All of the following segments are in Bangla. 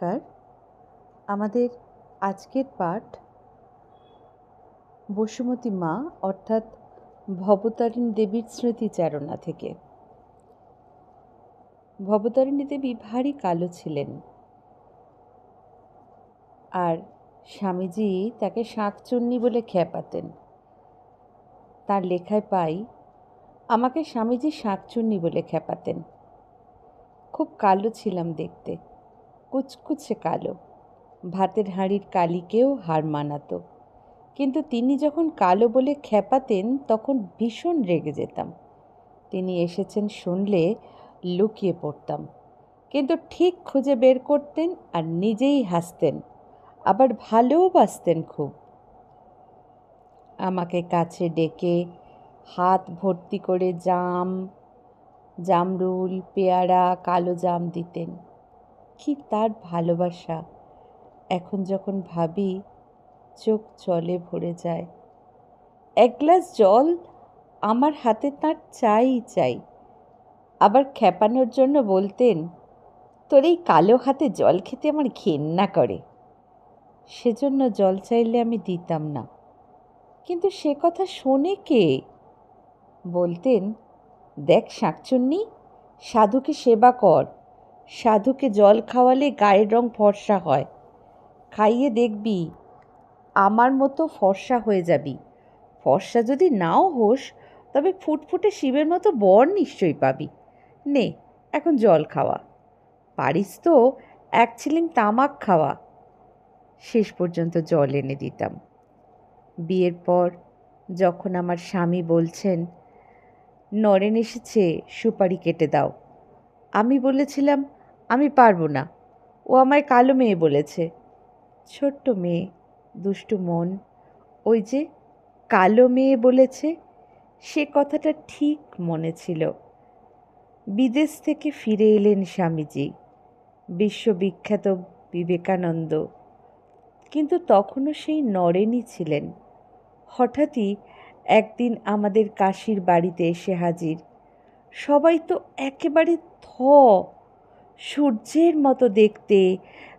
নমস্কার। আমাদের আজকের পাঠ বসুমতী মা অর্থাৎ ভবতারিণী দেবীর স্মৃতিচারণা থেকে। ভবতারিণী দেবী ভারী কালো ছিলেন, আর স্বামীজি তাকে শাঁকচুন্নি বলে খেপাতেন। তার লেখায় পাই, আমাকে স্বামীজি শাঁকচুন্নি বলে খেপাতেন। খুব কালো ছিলাম দেখতে, কুচকুচে কালো, ভাতের হাঁড়ির কালিকেও হার মানাতো। কিন্তু তিনি যখন কালো বলে খেপাতেন তখন ভীষণ রেগে যেতাম। তিনি এসেছেন শুনলে লুকিয়ে পড়তাম, কিন্তু ঠিক খুঁজে বের করতেন আর নিজেই হাসতেন, আবার ভালোবাসতেন খুব। আমাকে কাছে ডেকে হাত ভর্তি করে জামরুল, পেয়ারা, কালো জাম দিতেন। কি তার ভালোবাসা! এখন যখন ভাবি চোখ জলে ভরে যায়। এক গ্লাস জল আমার হাতে তার চাই। আবার খেপানোর জন্য বলতেন, তোর এই কালো হাতে জল খেতে আমার ঘেন্না করে। সেজন্য জল চাইলে আমি দিতাম না। কিন্তু সে কথা শোনে কে? বলতেন, দেখ শাঁকচুন্নি, সাধুকে সেবা কর, সাধুকে জল খাওয়ালে গায়ের রং ফর্সা হয়, খাইয়ে দেখবি আমার মতো ফর্সা হয়ে যাবি। ফর্সা যদি নাও হোস, তবে ফুটফুটে শিবের মতো বর নিশ্চয়ই পাবি। নে এখন জল খাওয়া, পারিস তো এক ছিলিম তামাক খাওয়া। শেষ পর্যন্ত জল এনে দিতাম। বিয়ের পর যখন আমার স্বামী বলছেন, নরেন এসেছে, সুপারি কেটে দাও, আমি বলেছিলাম আমি পারবো না, ও আমায় কালো মেয়ে বলেছে। ছোট্ট মেয়ে, দুষ্টু মন, ওই যে কালো মেয়ে বলেছে, সে কথাটা ঠিক মনে ছিল। বিদেশ থেকে ফিরে এলেন স্বামীজি, বিশ্ববিখ্যাত বিবেকানন্দ, কিন্তু তখনও সেই নরেনই ছিলেন। হঠাৎই একদিন আমাদের কাশীর বাড়িতে এসে হাজির। সবাই তো একেবারে সূর্যের মতো দেখতে,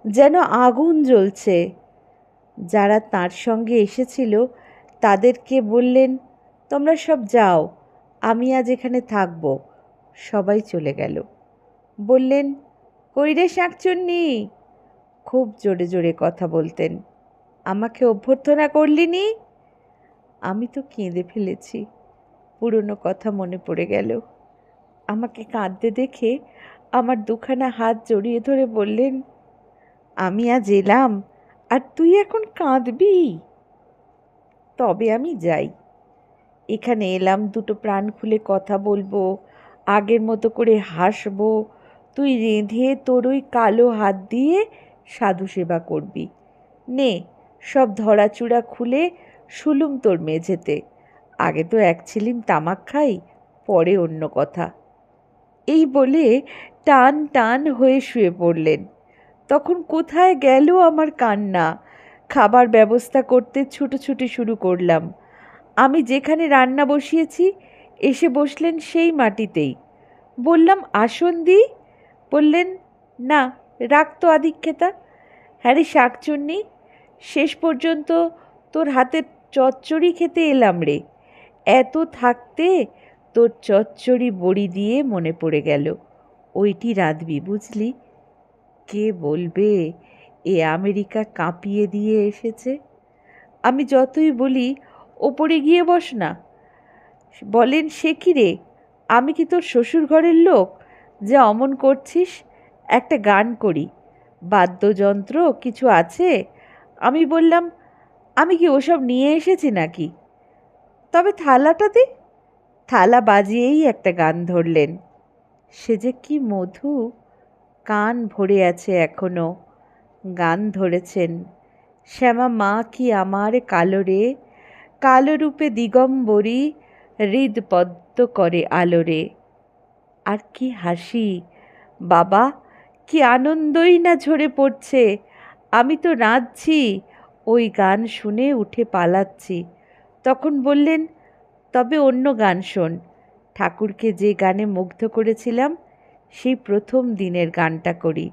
যেন আগুন জ্বলছে। যারা তার সঙ্গে এসেছিল তাদেরকে বললেন, তোমরা সব যাও, আমি আজ এখানে থাকব। সবাই চলে গেল। বললেন, কই রে শাঁকচুন্নি? খুব জোরে জোরে কথা বলতেন। আমাকে অভ্যর্থনা করলিনি? আমি তো কেঁদে ফেলেছি, পুরনো কথা মনে পড়ে গেল। আমাকে কাঁদতে দেখে আমার দুখানা হাত জড়িয়ে ধরে বললেন, আমি আজ এলাম আর তুই এখন কাঁদবি? তবে আমি যাই। এখানে এলাম দুটো প্রাণ খুলে কথা বলবো, আগের মতো করে হাসবো, তুই রেঁধে তোর ওই কালো হাত দিয়ে সাধু সেবা করবি। নে সব ধরাচূড়া খুলে শুলুম তোর মেঝেতে। আগে তো এক ছিলিম তামাক খাই, পরে অন্য কথা। এই বলে টান টান হয়ে শুয়ে পড়লেন। তখন কোথায় গেল আমার কান্না? খাবার ব্যবস্থা করতে ছুটোছুটি শুরু করলাম। আমি যেখানে রান্না বসিয়েছি এসে বসলেন সেই মাটিতেই। বললাম, আসন দিই। বললেন, না, রাখতো আদিক্ষেতা। হ্যাঁ রে শাঁকচুন্নি, শেষ পর্যন্ত তোর হাতের চচ্চড়ি খেতে এলাম রে। এত থাকতে তোর চচ্চড়ি বড়ি দিয়ে মনে পড়ে গেল, ওইটি রাঁধবি বুঝলি। কে বলবে এ আমেরিকা কাঁপিয়ে দিয়ে এসেছে। আমি যতই বলি ওপরে গিয়ে বস না, বলেন, সে কি রে, আমি কি তোর শ্বশুর ঘরের লোক যা অমন করছিস? একটা গান করি, বাদ্যযন্ত্র কিছু আছে? আমি বললাম, আমি কি ওসব নিয়ে এসেছি নাকি? তবে থালাটা দে। থালা বাজিয়েই একটা গান ধরলেন। সে যে কি মধু, কান ভরে আছে এখনো। গান ধরেছেন, শ্যামা মা কি আমার কালো রে, কালো রূপে দিগম্বরী, হৃদপদ্ম করে আলোরে। আর কি হাসি বাবা, কি আনন্দই না ঝরে পড়ছে। আমি তো নাচছি, ওই গান শুনে উঠে পালাচ্ছি। তখন বললেন, তবে অন্য গান শোন, ঠাকুরকে যে গানে মুগ্ধ করেছিলাম সেই প্রথম দিনের গানটা করি।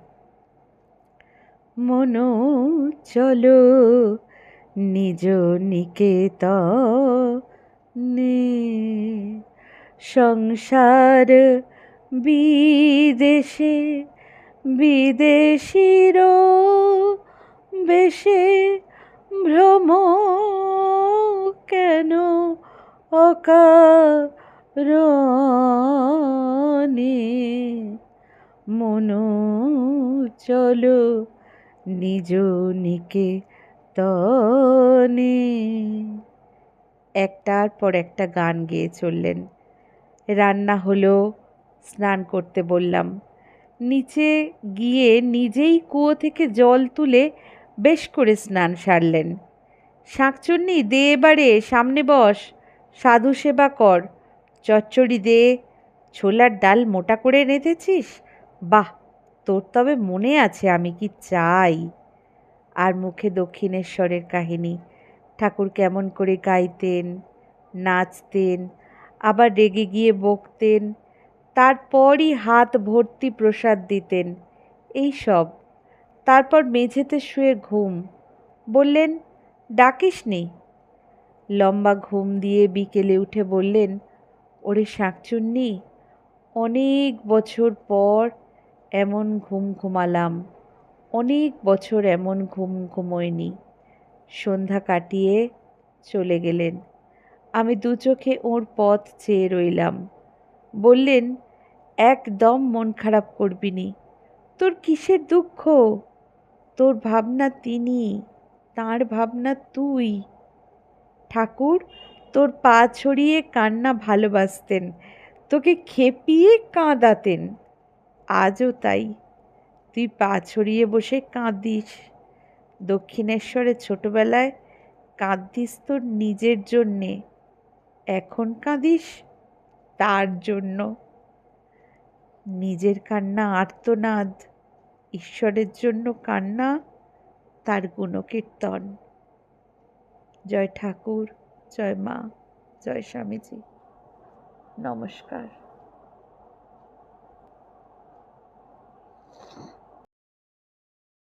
মনো চলো নিজ নিকেতনে, সংসার বিদেশে বিদেশির বেশে ভ্রম কেন অকারণে, মনো চলো নিজ নিকেতনে। একটার পর একটা গান গেয়ে চললেন। রান্না হলো, স্নান করতে বললাম। নিচে গিয়ে নিজেই কুয়ো থেকে জল তুলে বেশ করে স্নান সারলেন। শাঁকচুন্নি দে, এবারে সামনে বস, সাধু সেবা কর, চচ্চড়ি দে, ছোলার ডাল মোটা করে রেঁধেছিস, বাহ, তোর তবে মনে আছে আমি কি চাই। আর মুখে দক্ষিণেশ্বরের কাহিনী, ঠাকুর কেমন করে গাইতেন, নাচতেন, আবার রেগে গিয়ে বকতেন, তারপরই হাত ভর্তি প্রসাদ দিতেন, এই সব। তারপর মেঝেতে শুয়ে ঘুম। বললেন, ডাকিসনি? লম্বা ঘুম দিয়ে বিকেলে উঠে বললেন, ওরে শাঁকচুন্নি, অনেক বছর পর এমন ঘুম ঘুমালাম, অনেক বছর এমন ঘুম ঘুমোয়নি। সন্ধ্যা কাটিয়ে চলে গেলেন। আমি দু চোখে ওর পথ চেয়ে রইলাম। বললেন, একদম মন খারাপ করবি নি। তোর কিসের দুঃখ? তোর ভাবনা তিনি, তাঁর ভাবনা তুই। ঠাকুর তোর পা ছড়িয়ে কান্না ভালোবাসতেন, তোকে খেপিয়ে কাঁদাতেন, আজও তাই। তুই পা ছড়িয়ে বসে কাঁদিস। দক্ষিণেশ্বরে ছোটবেলায় কাঁদিস তোর নিজের জন্যে, এখন কাঁদিস তার জন্য। নিজের কান্না আর্তনাদ, ঈশ্বরের জন্য কান্না তার গুণকীর্তন। জয় ঠাকুর, জয় মা, জয় স্বামীজি। নমস্কার।